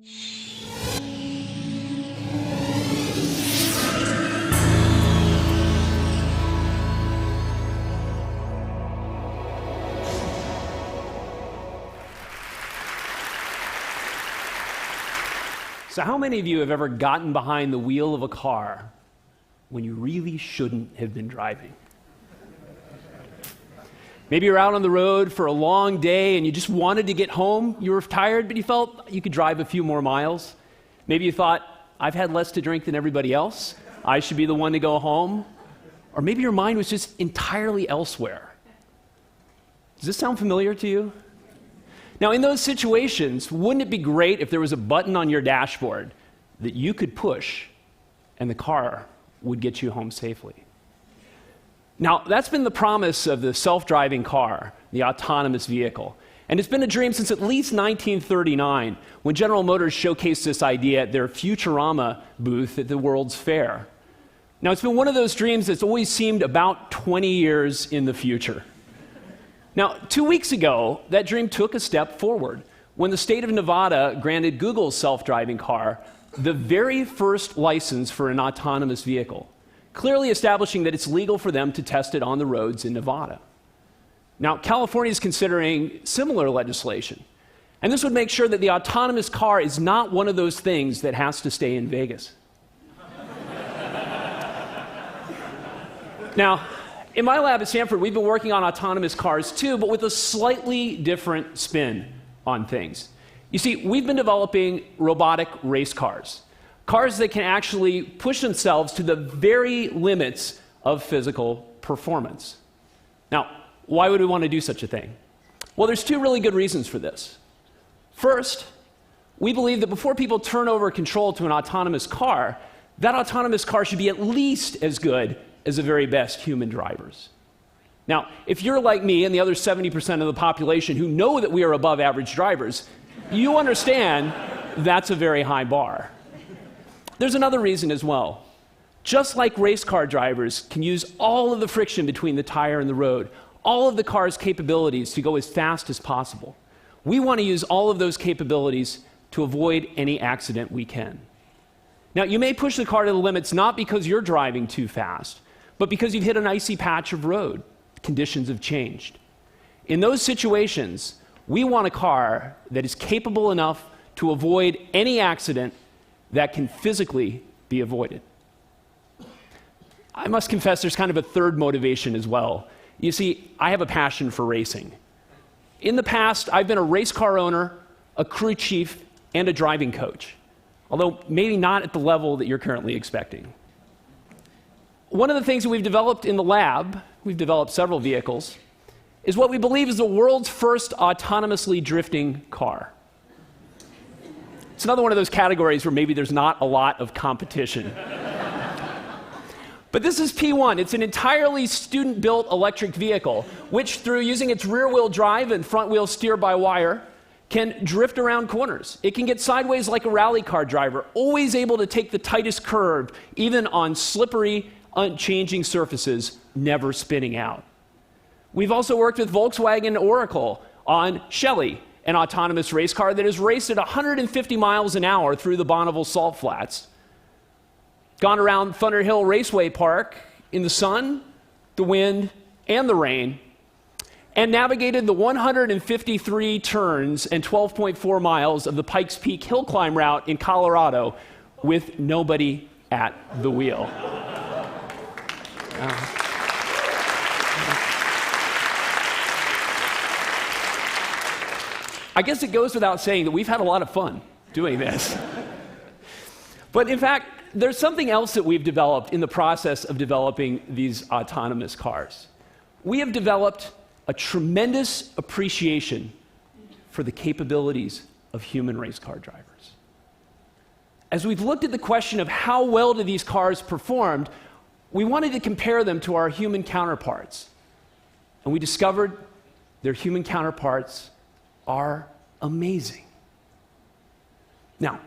So how many of you have ever gotten behind the wheel of a car when you really shouldn't have been driving? Maybe you're out on the road for a long day and you just wanted to get home. You were tired, but you felt you could drive a few more miles. Maybe you thought, I've had less to drink than everybody else. I should be the one to go home. Or maybe your mind was just entirely elsewhere. Does this sound familiar to you? Now, in those situations, wouldn't it be great if there was a button on your dashboard that you could push and the car would get you home safely? Now, that's been the promise of the self-driving car, the autonomous vehicle. And it's been a dream since at least 1939, when General Motors showcased this idea at their Futurama booth at the World's Fair. Now, it's been one of those dreams that's always seemed about 20 years in the future. Now, 2 weeks ago, that dream took a step forward when the state of Nevada granted Google's self-driving car the very first license for an autonomous vehicle, clearly establishing that it's legal for them to test it on the roads in Nevada. Now, California is considering similar legislation, and this would make sure that the autonomous car is not one of those things that has to stay in Vegas. Now, in my lab at Stanford, we've been working on autonomous cars too, but with a slightly different spin on things. You see, we've been developing robotic race cars that can actually push themselves to the very limits of physical performance. Now, why would we want to do such a thing? Well, there's two really good reasons for this. First, we believe that before people turn over control to an autonomous car, that autonomous car should be at least as good as the very best human drivers. Now, if you're like me and the other 70% of the population who know that we are above average drivers, you understand that's a very high bar. There's another reason as well. Just like race car drivers can use all of the friction between the tire and the road, all of the car's capabilities to go as fast as possible, we want to use all of those capabilities to avoid any accident we can. Now, you may push the car to the limits not because you're driving too fast, but because you've hit an icy patch of road. Conditions have changed. In those situations, we want a car that is capable enough to avoid any accident that can physically be avoided. I must confess there's kind of a third motivation as well. You see, I have a passion for racing. In the past, I've been a race car owner, a crew chief, and a driving coach, although maybe not at the level that you're currently expecting. One of the things that we've developed in the lab, we've developed several vehicles, is what we believe is the world's first autonomously drifting car. It's another one of those categories where maybe there's not a lot of competition. But this is P1. It's an entirely student-built electric vehicle, which through using its rear-wheel drive and front-wheel steer-by-wire, can drift around corners. It can get sideways like a rally car driver, always able to take the tightest curve, even on slippery, unchanging surfaces, never spinning out. We've also worked with Volkswagen and Oracle on Shelley, an autonomous race car that has raced at 150 miles an hour through the Bonneville Salt Flats, gone around Thunder Hill Raceway Park in the sun, the wind, and the rain, and navigated the 153 turns and 12.4 miles of the Pikes Peak hill climb route in Colorado with nobody at the wheel. I guess it goes without saying that we've had a lot of fun doing this. But in fact, there's something else that we've developed in the process of developing these autonomous cars. We have developed a tremendous appreciation for the capabilities of human race car drivers. As we've looked at the question of how well do these cars perform, we wanted to compare them to our human counterparts. And we discovered their human counterparts are amazing. Now,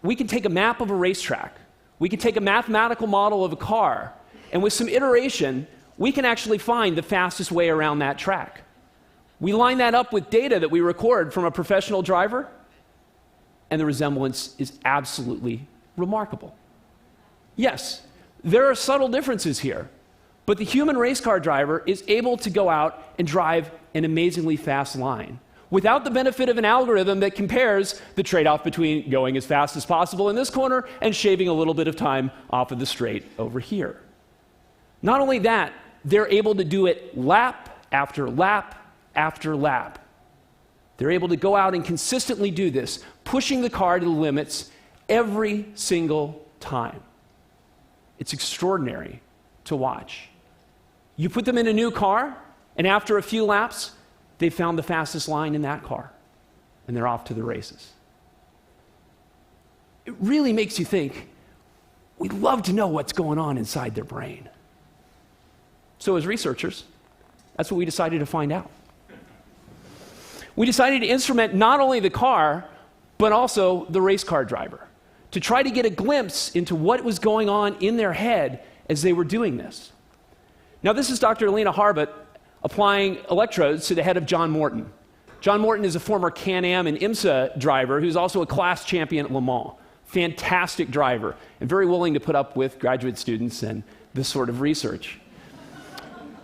we can take a map of a racetrack, we can take a mathematical model of a car, and with some iteration, we can actually find the fastest way around that track. We line that up with data that we record from a professional driver, and the resemblance is absolutely remarkable. Yes, there are subtle differences here, but the human race car driver is able to go out and drive an amazingly fast line without the benefit of an algorithm that compares the trade-off between going as fast as possible in this corner and shaving a little bit of time off of the straight over here. Not only that, they're able to do it lap after lap after lap. They're able to go out and consistently do this, pushing the car to the limits every single time. It's extraordinary to watch. You put them in a new car, and after a few laps, they've found the fastest line in that car, and they're off to the races. It really makes you think, we'd love to know what's going on inside their brain. So as researchers, that's what we decided to find out. We decided to instrument not only the car, but also the race car driver, to try to get a glimpse into what was going on in their head as they were doing this. Now, this is Dr. Alina Harbut applying electrodes to the head of John Morton. John Morton is a former Can-Am and IMSA driver who's also a class champion at Le Mans. Fantastic driver, and very willing to put up with graduate students and this sort of research.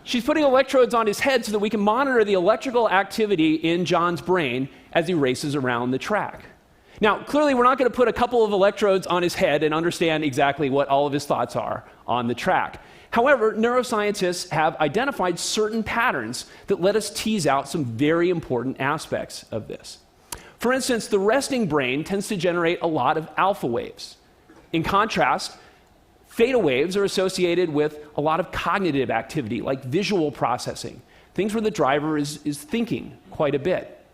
She's putting electrodes on his head so that we can monitor the electrical activity in John's brain as he races around the track. Now, clearly, we're not going to put a couple of electrodes on his head and understand exactly what all of his thoughts are on the track. However, neuroscientists have identified certain patterns that let us tease out some very important aspects of this. For instance, the resting brain tends to generate a lot of alpha waves. In contrast, theta waves are associated with a lot of cognitive activity, like visual processing, things where the driver is thinking quite a bit.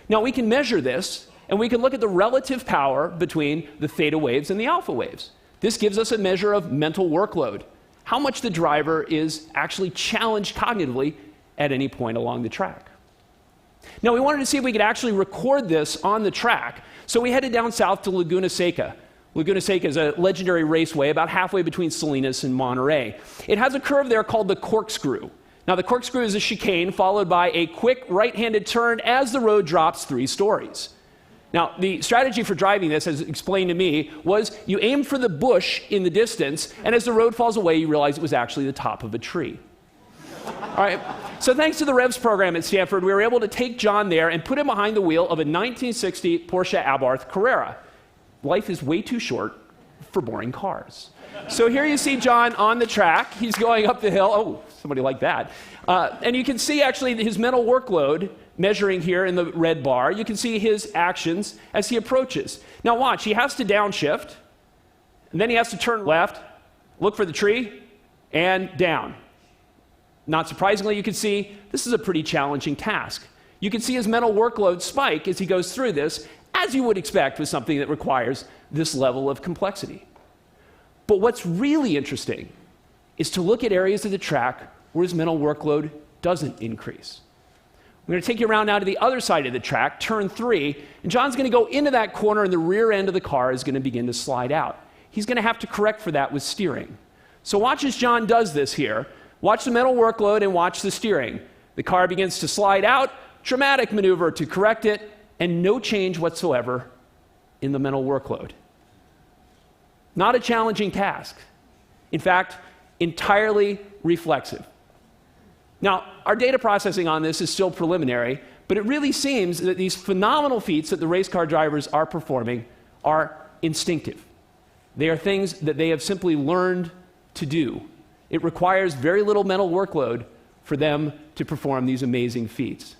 Now, we can measure this, and we can look at the relative power between the theta waves and the alpha waves. This gives us a measure of mental workload, how much the driver is actually challenged cognitively at any point along the track. Now, we wanted to see if we could actually record this on the track, so we headed down south to Laguna Seca. Laguna Seca is a legendary raceway about halfway between Salinas and Monterey. It has a curve there called the corkscrew. Now, the corkscrew is a chicane followed by a quick right-handed turn as the road drops 3 stories. Now, the strategy for driving this, as explained to me, was you aim for the bush in the distance, and as the road falls away, you realize it was actually the top of a tree. All right, so thanks to the REVS program at Stanford, we were able to take John there and put him behind the wheel of a 1960 Porsche Abarth Carrera. Life is way too short for boring cars. So here you see John on the track. He's going up the hill. Oh, somebody like that. And you can see actually his mental workload measuring here in the red bar. You can see his actions as he approaches. Now watch, he has to downshift, and then he has to turn left, look for the tree, and down. Not surprisingly, you can see this is a pretty challenging task. You can see his mental workload spike as he goes through this, as you would expect with something that requires this level of complexity. But what's really interesting is to look at areas of the track where his mental workload doesn't increase. I'm going to take you around now to the other side of the track, turn 3, and John's going to go into that corner and the rear end of the car is going to begin to slide out. He's going to have to correct for that with steering. So watch as John does this here. Watch the mental workload and watch the steering. The car begins to slide out, dramatic maneuver to correct it, and no change whatsoever in the mental workload. Not a challenging task. In fact, entirely reflexive. Now, our data processing on this is still preliminary, but it really seems that these phenomenal feats that the race car drivers are performing are instinctive. They are things that they have simply learned to do. It requires very little mental workload for them to perform these amazing feats.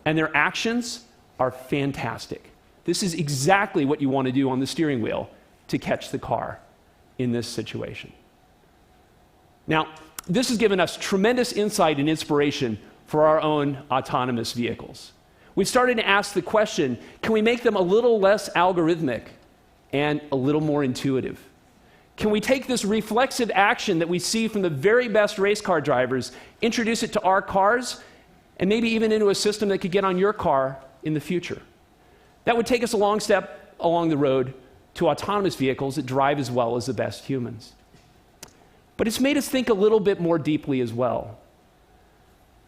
And their actions are fantastic. This is exactly what you want to do on the steering wheel to catch the car in this situation. Now, this has given us tremendous insight and inspiration for our own autonomous vehicles. We've started to ask the question, can we make them a little less algorithmic and a little more intuitive? Can we take this reflexive action that we see from the very best race car drivers, introduce it to our cars, and maybe even into a system that could get on your car in the future? That would take us a long step along the road to autonomous vehicles that drive as well as the best humans. But it's made us think a little bit more deeply as well.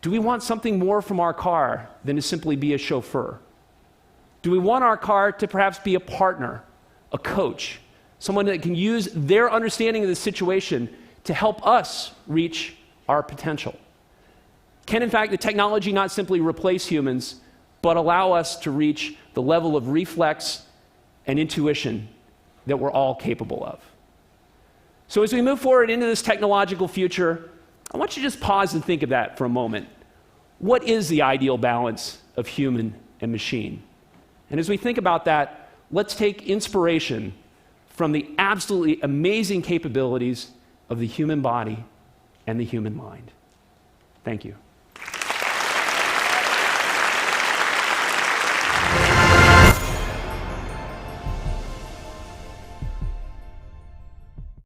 Do we want something more from our car than to simply be a chauffeur? Do we want our car to perhaps be a partner, a coach, someone that can use their understanding of the situation to help us reach our potential? Can, in fact, the technology not simply replace humans, but allow us to reach the level of reflex and intuition that we're all capable of? So as we move forward into this technological future, I want you to just pause and think of that for a moment. What is the ideal balance of human and machine? And as we think about that, let's take inspiration from the absolutely amazing capabilities of the human body and the human mind. Thank you.